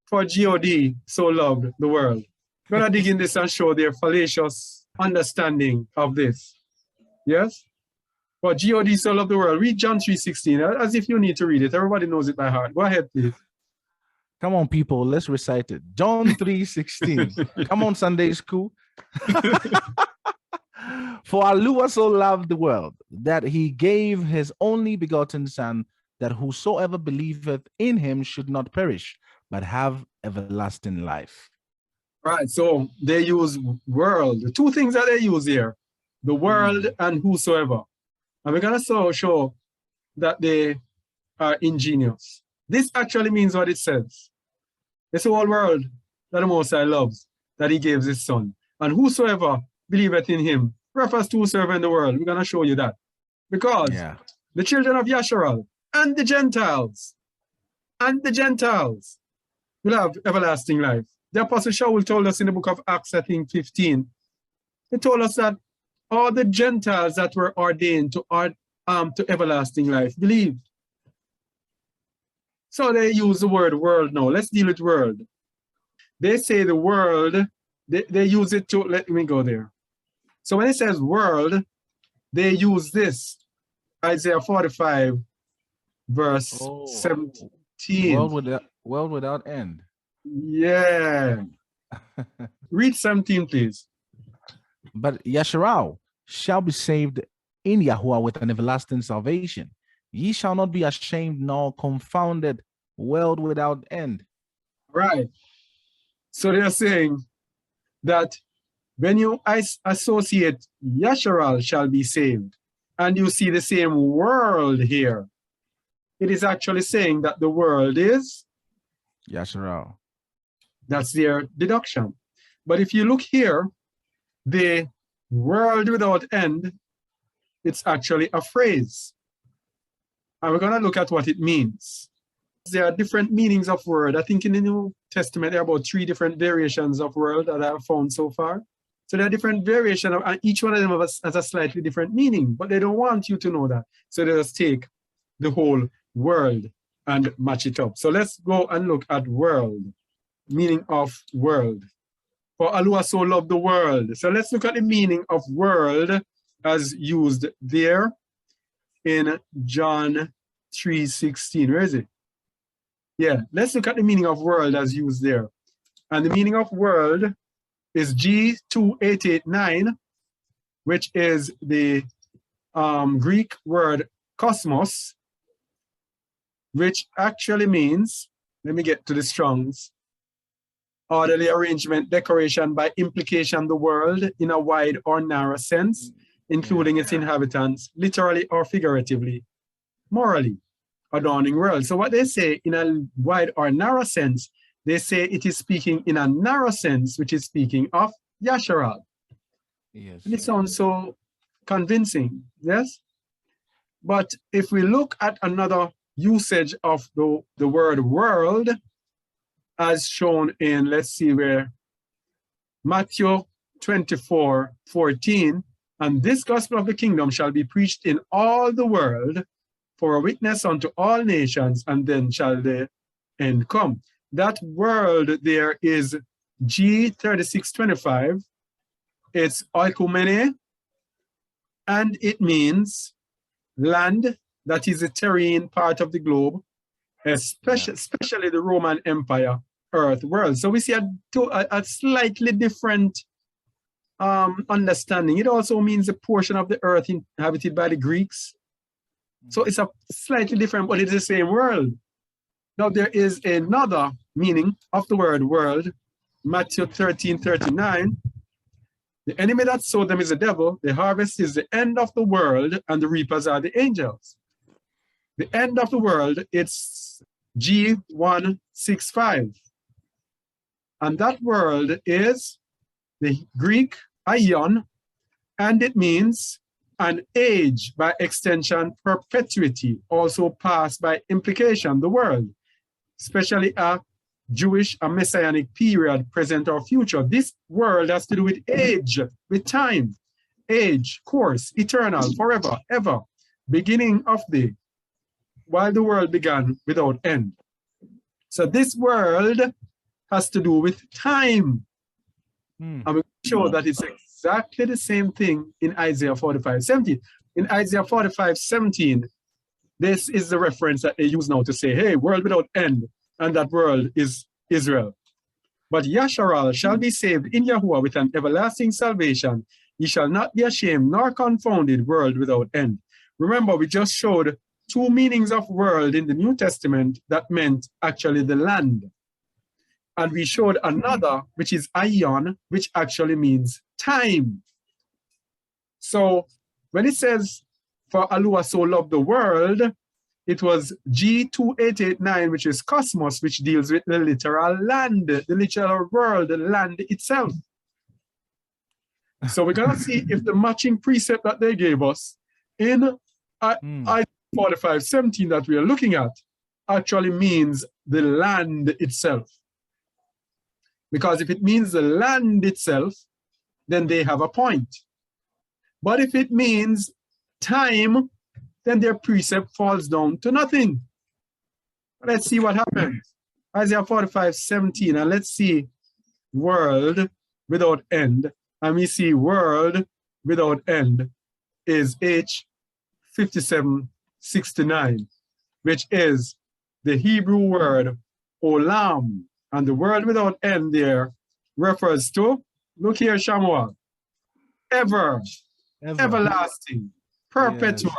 For God so loved the world. I'm going to dig in this and show their fallacious understanding of this. Yes? For God so loved the world. Read John 3:16 as if you need to read it. Everybody knows it by heart. Go ahead, please. Come on, people. Let's recite it. John 3:16. Come on, Sunday school. For Allah so loved the world that he gave his only begotten Son, that whosoever believeth in him should not perish, but have everlasting life. Right, so they use world. The two things that they use here, the world and whosoever. And we're going to show that they are ingenious. This actually means what it says. It's the whole world that the Most High loves, that he gives his Son. And whosoever believeth in him refers to whosoever in the world. We're going to show you that. Because the children of Yasharal and the Gentiles will have everlasting life. The Apostle Shaul told us in the book of Acts, I think 15, he told us that all the Gentiles that were ordained to everlasting life believed. So they use the word world now. Let's deal with world. They say the world, they use it to, let me go there. So when it says world, they use this, Isaiah 45, verse 17. World without end. Yeah. Read 17, please. But Yasharal shall be saved in Yahuwah with an everlasting salvation. Ye shall not be ashamed nor confounded, world without end. Right. So they're saying that when you associate Yasharal shall be saved, and you see the same world here, it is actually saying that the world is Yasharal. That's their deduction. But if you look here, the world without end, it's actually a phrase. And we're going to look at what it means. There are different meanings of word. I think in the New Testament, there are about 3 different variations of word that I have found so far. So there are different variations, and each one of them has a slightly different meaning, but they don't want you to know that. So they just take the whole world and match it up. So let's go and look at world, meaning of world. For Allah so loved the world. So let's look at the meaning of world as used there in John 3:16. Where is it? Yeah, let's look at the meaning of world as used there. And the meaning of world is G2889, which is the Greek word cosmos, which actually means, let me get to the Strong's, orderly arrangement, decoration, by implication, the world in a wide or narrow sense, including its inhabitants, literally or figuratively, morally, adorning world. So what they say in a wide or narrow sense, they say it is speaking in a narrow sense, which is speaking of Yasharal. Yes. And it sounds so convincing, yes? But if we look at another usage of the word world, as shown in, let's see where, Matthew 24:14, and this gospel of the kingdom shall be preached in all the world for a witness unto all nations, and then shall the end come. That world there is G3625. It's oikumene, and it means land, that is the terrene part of the globe, especially the Roman Empire, earth, world. So we see a slightly different understanding. It also means a portion of the earth inhabited by the Greeks. So it's a slightly different, but it's the same world. Now there is another meaning of the word world, Matthew 13:39. The enemy that sowed them is the devil, the harvest is the end of the world, and the reapers are the angels. The end of the world, it's G165. And that world is the Greek aion, and it means an age, by extension, perpetuity, also past by implication, the world, especially a Jewish, a messianic period, present or future. This world has to do with age, with time, age, course, eternal, forever, ever, beginning of the, while the world began without end. So this world has to do with time. Hmm. And we show that it's exactly the same thing in Isaiah 45:17. In Isaiah 45:17, this is the reference that they use now to say, hey, world without end, and that world is Israel. But Yasharal shall be saved in Yahuwah with an everlasting salvation. He shall not be ashamed nor confounded, world without end. Remember, we just showed two meanings of world in the New Testament that meant actually the land. And we showed another, which is aion, which actually means time. So when it says, for Alua so loved the world, it was G2889, which is cosmos, which deals with the literal land, the literal world, the land itself. So we're going to see if the matching precept that they gave us in I 45:17 that we are looking at actually means the land itself. Because if it means the land itself, then they have a point. But if it means time, then their precept falls down to nothing. Let's see what happens. Isaiah 45:17, and let's see world without end. And we see world without end is H5769, which is the Hebrew word olam. And the word without end there refers to, look here, Shamuel, ever, everlasting, perpetual,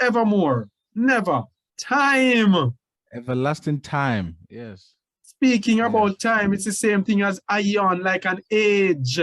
evermore, never, time. Everlasting time, yes. Speaking about time, it's the same thing as aion, like an age.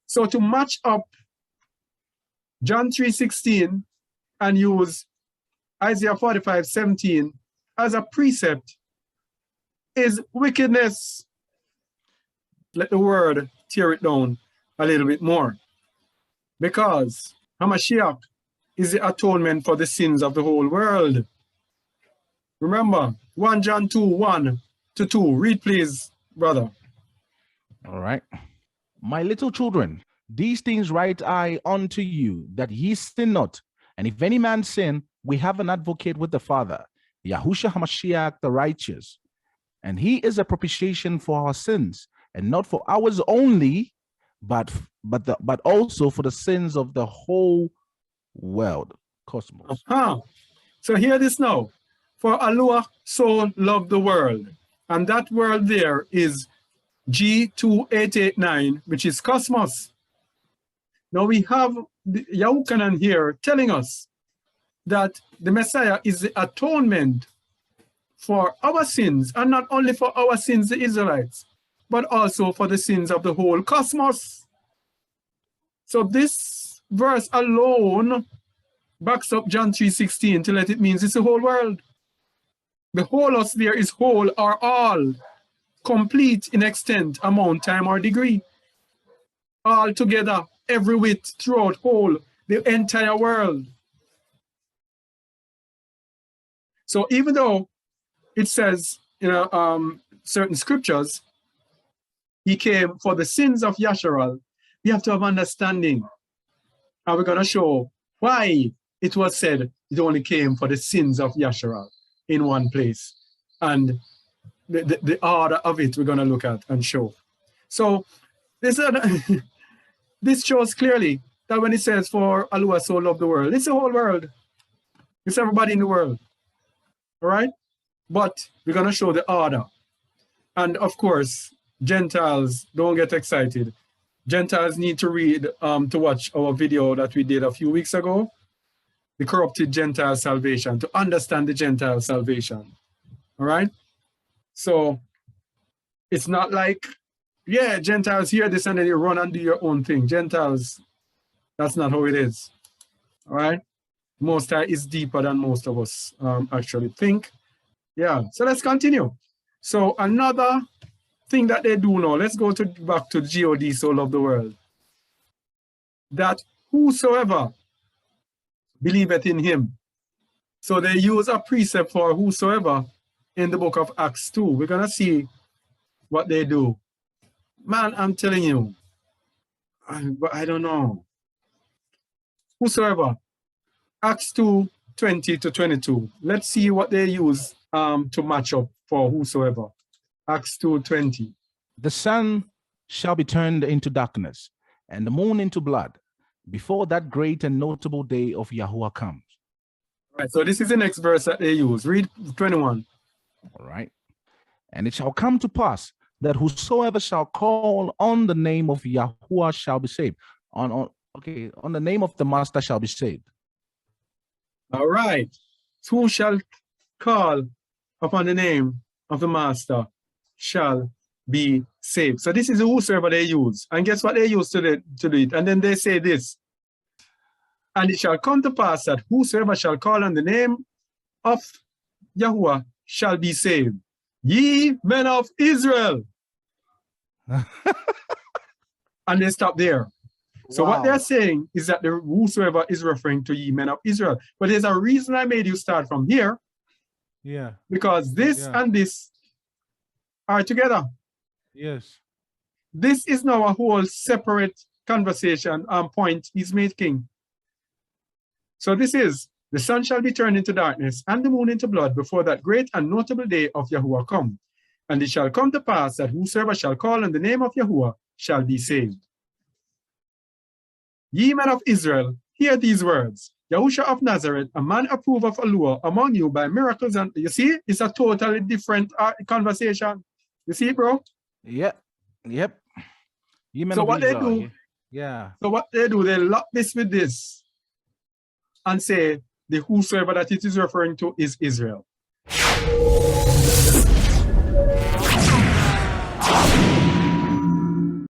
So to match up John 3:16 and use Isaiah 45:17 as a precept is wickedness. Let the word tear it down a little bit more. Because Hamashiach is the atonement for the sins of the whole world. Remember, 1 John 2:1-2. Read, please, brother. All right. My little children, these things write I unto you, that ye sin not. And if any man sin, we have an advocate with the Father, Yahushua HaMashiach the righteous. And he is a propitiation for our sins, and not for ours only, but also for the sins of the whole world, cosmos. So hear this now. For Allah so loved the world. And that world there is G2889, which is cosmos. Now we have Yahukanan here telling us that the Messiah is the atonement for our sins, and not only for our sins, the Israelites, but also for the sins of the whole cosmos. So this verse alone backs up John 3:16 to let it means it's the whole world. The whole us there is whole or all, complete in extent, amount, time, or degree. All together, every whit, throughout whole, the entire world. So even though it says, certain scriptures, he came for the sins of Yasharal, we have to have understanding. And we're going to show why it was said it only came for the sins of Yasharal in one place. And the order of it we're going to look at and show. So this shows clearly that when it says for Allah so loved the world, it's the whole world. It's everybody in the world. All right? But we're going to show the order. And of course, Gentiles, don't get excited. Gentiles need to read, to watch our video that we did a few weeks ago, the corrupted Gentile salvation, to understand the Gentile salvation. All right? So it's not like, yeah, Gentiles hear this and then you run and do your own thing. Gentiles, that's not how it is. All right? Most High is deeper than most of us actually think. Yeah, so let's continue. So another thing that they do now, let's go back to God so love the world. That whosoever believeth in him. So they use a precept for whosoever in the book of Acts 2. We're going to see what they do. Man, I'm telling you, I don't know. Whosoever, Acts 2:20-22. Let's see what they use to match up for whosoever. Acts 2:20. The sun shall be turned into darkness, and the moon into blood, before that great and notable day of Yahuwah comes. Right, so this is the next verse that they use. Read 21. All right. And it shall come to pass that whosoever shall call on the name of Yahuwah shall be saved. On the name of the Master shall be saved. All right. Who shall call upon the name of the Master shall be saved. So this is whosoever they use. And guess what they use to do it? And then they say this. And it shall come to pass that whosoever shall call on the name of Yahuwah shall be saved. Ye men of Israel. And they stop there. So what they're saying is that the whosoever is referring to ye men of Israel. But there's a reason I made you start from here. Yeah. Because this and this are together. Yes. This is now a whole separate conversation point he's making. So this is, the sun shall be turned into darkness and the moon into blood before that great and notable day of Yahuwah come. And it shall come to pass that whosoever shall call on the name of Yahuwah shall be saved. Ye men of Israel, hear these words. Yahushua of Nazareth, a man approved of Allah among you by miracles. And you see, it's a totally different conversation. You see, bro? Yep. Ye men so of what Israel. they do, yeah. So what they do, they lock this with this and say the whosoever that it is referring to is Israel.